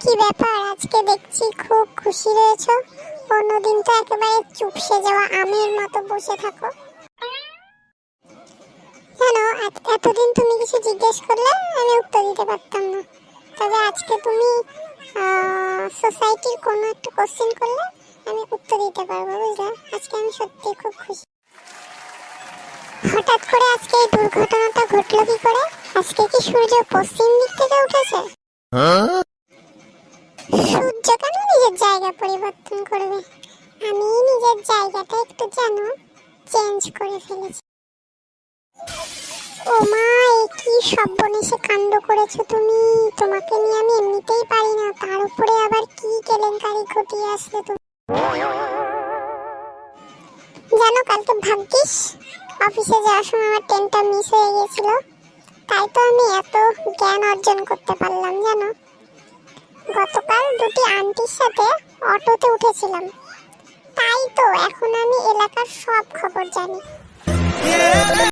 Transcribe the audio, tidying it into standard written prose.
কি ব্যাপার, আজকে দেখছি খুব খুশি রয়েছো। অন্যদিন তো একেবারে চুপসে যাওয়া আমের মতো বসে থাকো। জানো, এতদিন তুমি কিছু জিজ্ঞেস করলে আমি উত্তর দিতে পারতাম না, তবে আজকে তুমি সোসাইটির কোনো একটা কোশ্চেন করলে আমি উত্তর দিতে পারবো, বুঝলে? আজকে আমি সত্যি খুব খুশি। হঠাৎ করে আজকে এই দুর্ঘটনাটা ঘটলো কি করে? আজকে কি সূর্য পশ্চিম দিক থেকে উঠেছে? সূর্য কেন নিজের জায়গা পরিবর্তন করবে? আমি নিজের জায়গাটা একটু যেন চেঞ্জ করে ফেলেছি। ও মা, কি সর্বনেশে কাণ্ড করেছো তুমি! তোমাকে নিয়ে আমি এমনিতেই পারি না, তার উপরে আবার কি কেলেঙ্কারি ঘটিয়ে আসলে তুমি। জানো, কালকে ভাগ্যিস অফিসে যাওয়ার সময় আমার ট্রেনটা মিস হয়ে গেছিল, তাই তো আমি এত জ্ঞান অর্জন করতে পারলাম। জানো, গতকাল দুটি আন্টির সাথে অটোতে উঠেছিলাম, তাই তো এখন আমি এলাকার সব খবর জানি।